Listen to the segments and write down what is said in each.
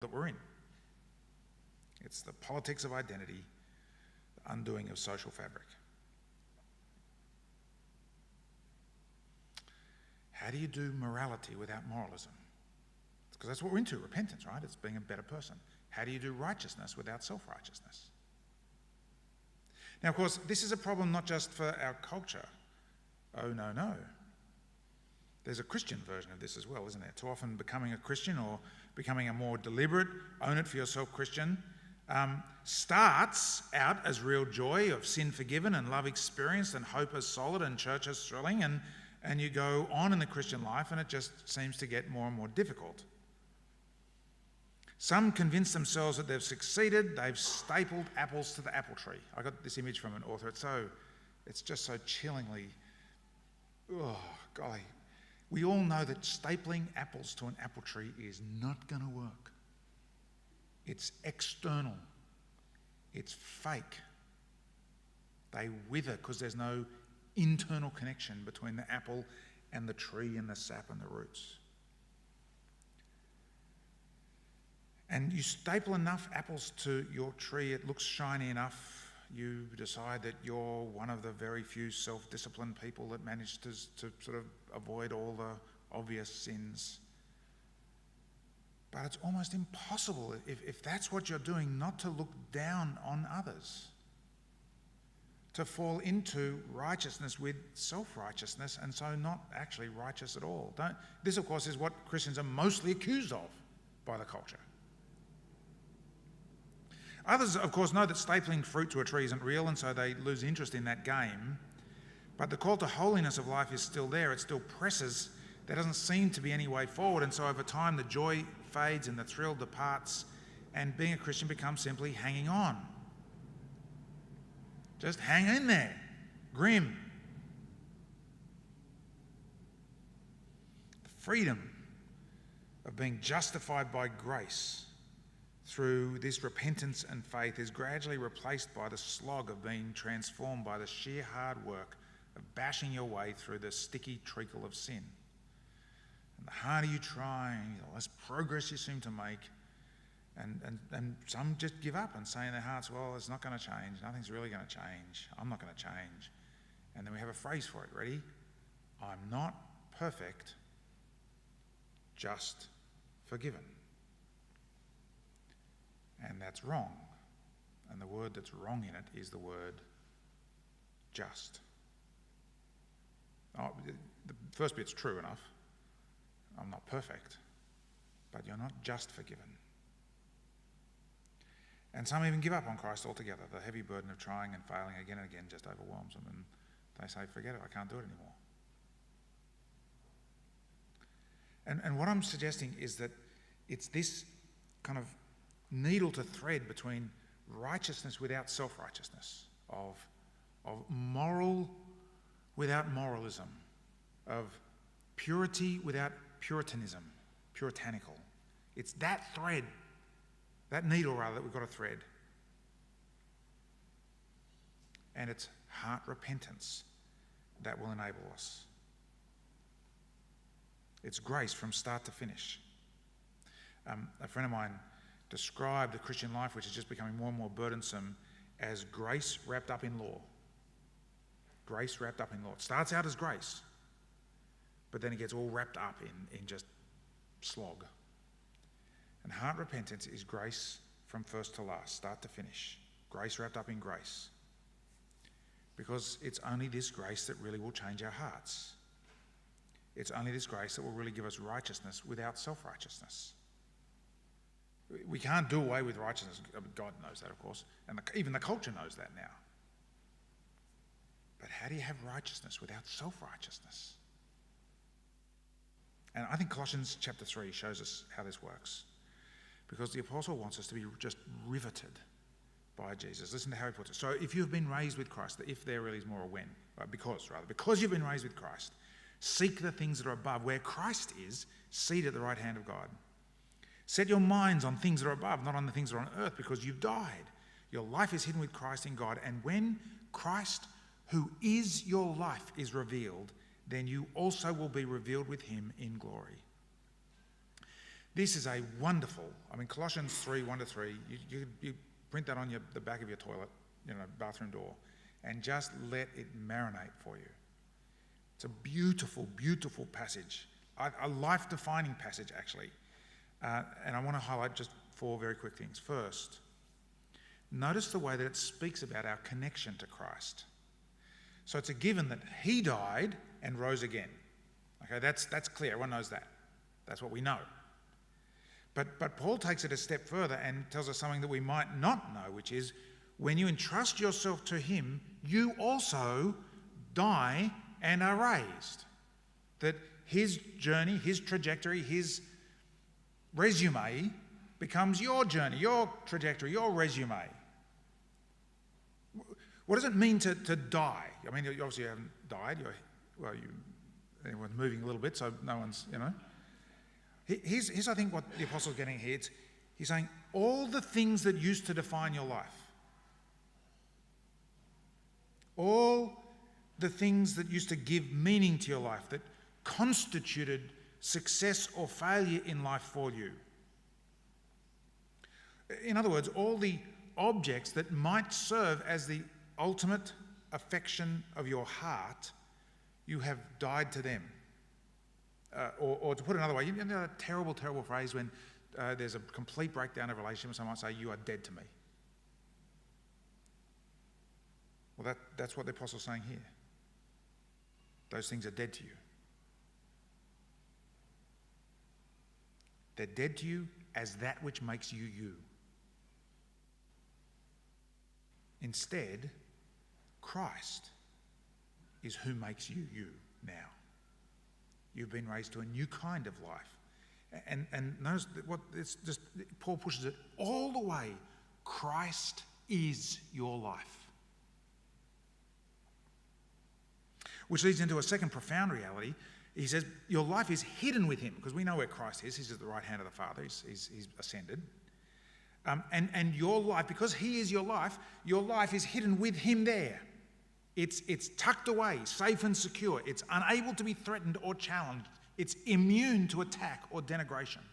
that we're in. It's the politics of identity, the undoing of social fabric. How do you do morality without moralism? Because that's what we're into, repentance, right? It's being a better person. How do you do righteousness without self-righteousness? Now, of course, this is a problem not just for our culture. Oh, no. There's a Christian version of this as well, isn't there? Too often becoming a Christian or becoming a more deliberate, own it for yourself Christian, starts out as real joy of sin forgiven and love experienced and hope as solid and church as thrilling, and you go on in the Christian life and it just seems to get more and more difficult. Some convince themselves that they've succeeded. They've stapled apples to the apple tree. I got this image from an author. It's just so chillingly, oh, golly. We all know that stapling apples to an apple tree is not going to work. It's external. It's fake. They wither because there's no internal connection between the apple and the tree and the sap and the roots. And you staple enough apples to your tree, it looks shiny enough, you decide that you're one of the very few self-disciplined people that manage to sort of avoid all the obvious sins. But it's almost impossible, if that's what you're doing, not to look down on others, to fall into righteousness with self-righteousness, and so not actually righteous at all. This, of course, is what Christians are mostly accused of by the culture. Others, of course, know that stapling fruit to a tree isn't real, and so they lose interest in that game. But the call to holiness of life is still there. It still presses. There doesn't seem to be any way forward, and so over time the joy fades and the thrill departs, and being a Christian becomes simply hanging on. Just hang in there. Grim. The freedom of being justified by grace through this repentance and faith is gradually replaced by the slog of being transformed by the sheer hard work of bashing your way through the sticky treacle of sin. And the harder you try, the less progress you seem to make, and some just give up and say in their hearts, well, it's not going to change, nothing's really going to change, I'm not going to change. And then we have a phrase for it, ready? I'm not perfect, just forgiven. And that's wrong. And the word that's wrong in it is the word just. Oh, the first bit's true enough. I'm not perfect, but you're not just forgiven. And some even give up on Christ altogether. The heavy burden of trying and failing again and again just overwhelms them, and they say, forget it, I can't do it anymore. And what I'm suggesting is that it's this kind of needle to thread between righteousness without self-righteousness, of moral without moralism, of purity without puritanism, puritanical. It's that thread, that needle rather, that we've got to thread. And it's heart repentance that will enable us. It's grace from start to finish. A friend of mine described the Christian life, which is just becoming more and more burdensome, as grace wrapped up in law. Grace wrapped up in law. It starts out as grace, but then it gets all wrapped up in just slog. And heart repentance is grace from first to last, start to finish. Grace wrapped up in grace. Because it's only this grace that really will change our hearts. It's only this grace that will really give us righteousness without self-righteousness. We can't do away with righteousness. God knows that, of course, and even the culture knows that now. But how do you have righteousness without self-righteousness? And I think Colossians chapter 3 shows us how this works. Because the apostle wants us to be just riveted by Jesus. Listen to how he puts it. So if you've been raised with Christ, the if there really is more a when, right? Because you've been raised with Christ, seek the things that are above, where Christ is, seated at the right hand of God. Set your minds on things that are above, not on the things that are on earth, because you've died. Your life is hidden with Christ in God. And when Christ, who is your life, is revealed, then you also will be revealed with him in glory. This is a wonderful, Colossians 3, 1-3, you print that on the back of your toilet, bathroom door, and just let it marinate for you. It's a beautiful, beautiful passage, a life-defining passage, actually. And I want to highlight just 4 very quick things. First, notice the way that it speaks about our connection to Christ. So it's a given that he died and rose again. Okay, that's clear. Everyone knows that. That's what we know. But Paul takes it a step further and tells us something that we might not know, which is when you entrust yourself to him, you also die and are raised. That his journey, his trajectory, his resume becomes your journey, your trajectory, your resume. What does it mean to die? Obviously you haven't died. Everyone's moving a little bit, so no one's, Here's I think what the Apostle's getting here. He's saying all the things that used to define your life, all the things that used to give meaning to your life, that constituted success or failure in life for you. In other words, all the objects that might serve as the ultimate affection of your heart, you have died to them. Or to put it another way, a terrible, terrible phrase when there's a complete breakdown of relationship, someone might say, you are dead to me. Well, that's what the Apostle's saying here. Those things are dead to you. They're dead to you as that which makes you you. Instead, Christ is who makes you you now. You've been raised to a new kind of life. And notice what it's just, Paul pushes it all the way. Christ is your life. Which leads into a second profound reality. He says, your life is hidden with him, because we know where Christ is. He's at the right hand of the Father. He's ascended. And your life, because he is your life is hidden with him there. It's tucked away, safe and secure. It's unable to be threatened or challenged. It's immune to attack or denigration.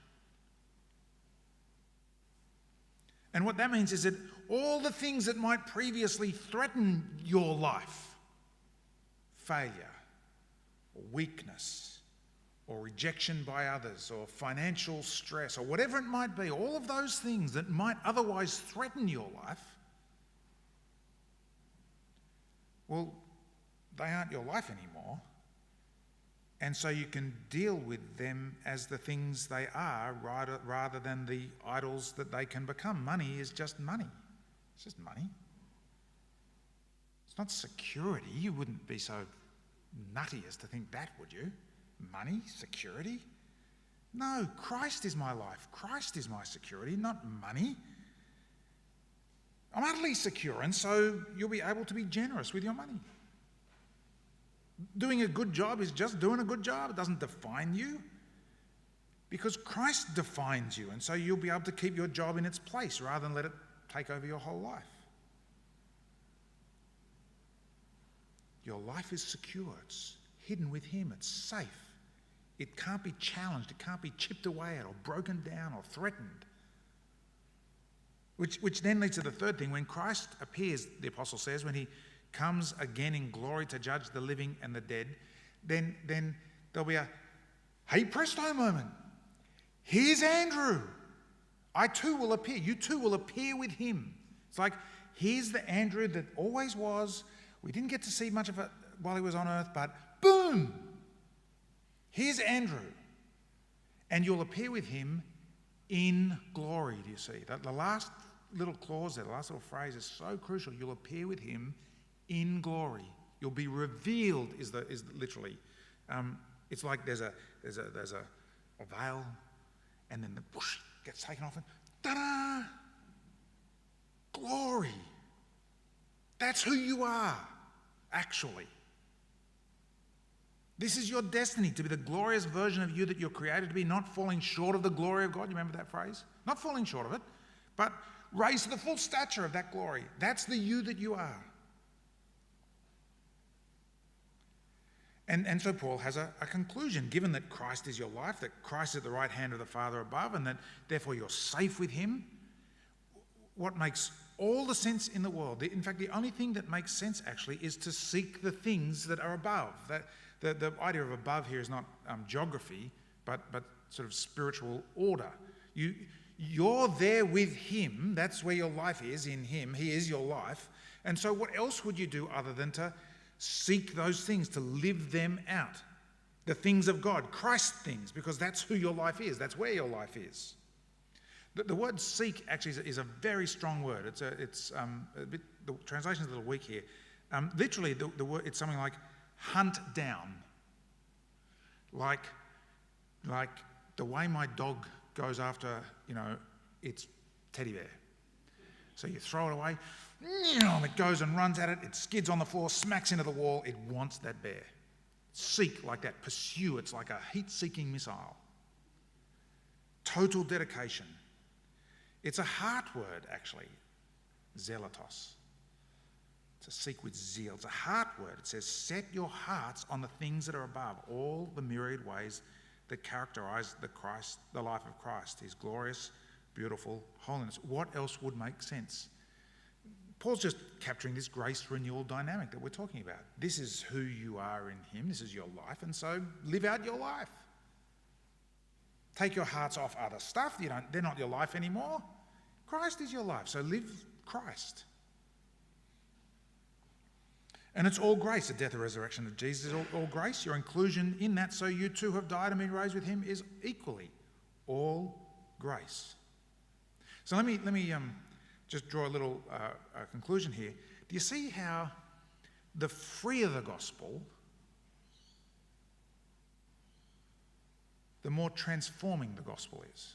And what that means is that all the things that might previously threaten your life, failure, or weakness, or rejection by others, or financial stress, or whatever it might be, all of those things that might otherwise threaten your life, well, they aren't your life anymore. And so you can deal with them as the things they are rather than the idols that they can become. Money is just money. It's just money. It's not security. You wouldn't be so nutty as to think that, would you? Money, security? No, Christ is my life. Christ is my security, not money. I'm utterly secure, and so you'll be able to be generous with your money. Doing a good job is just doing a good job. It doesn't define you. Because Christ defines you, and so you'll be able to keep your job in its place rather than let it take over your whole life. Your life is secure. It's hidden with him. It's safe. It can't be challenged. It can't be chipped away at or broken down or threatened. Which then leads to the third thing. When Christ appears, the apostle says, when he comes again in glory to judge the living and the dead, then there'll be a, hey presto moment. Here's Andrew. I too will appear. You too will appear with him. It's like, here's the Andrew that always was. We didn't get to see much of it while he was on earth, but boom! Here's Andrew. And you'll appear with him in glory, do you see? The last little clause there, the last little phrase is so crucial. You'll appear with him in glory. You'll be revealed is literally. It's like there's a veil, and then the whoosh gets taken off, and ta-da! Glory. That's who you are, actually. This is your destiny, to be the glorious version of you that you're created to be, not falling short of the glory of God. You remember that phrase? Not falling short of it, but raised to the full stature of that glory. That's the you that you are. And so Paul has a conclusion. Given that Christ is your life, that Christ is at the right hand of the Father above, and that therefore you're safe with him, what makes all the sense in the world, in fact, the only thing that makes sense actually is to seek the things that are above. That the idea of above here is not geography, but sort of spiritual order. You're there with him. That's where your life is, in him. He is your life. And so what else would you do other than to seek those things, to live them out? The things of God, Christ things, because that's who your life is. That's where your life is. The word seek actually is a very strong word. It's the translation's a little weak here. Literally, the word, it's something like hunt down. Like the way my dog goes after, its teddy bear. So you throw it away, it goes and runs at it, it skids on the floor, smacks into the wall, it wants that bear. Seek like that, pursue, it's like a heat-seeking missile. Total dedication. It's a heart word, actually, zealotos. To seek with zeal. It's a heart word. It says, set your hearts on the things that are above, all the myriad ways that characterize the life of Christ, his glorious, beautiful holiness. What else would make sense? Paul's just capturing this grace renewal dynamic that we're talking about. This is who you are in him. This is your life. And so live out your life. Take your hearts off other stuff. They're not your life anymore. Christ is your life. So live Christ. And it's all grace. The death and resurrection of Jesus is all grace. Your inclusion in that, so you too have died and been raised with him, is equally all grace. So let me just draw a little conclusion here. Do you see how the freer the gospel, the more transforming the gospel is?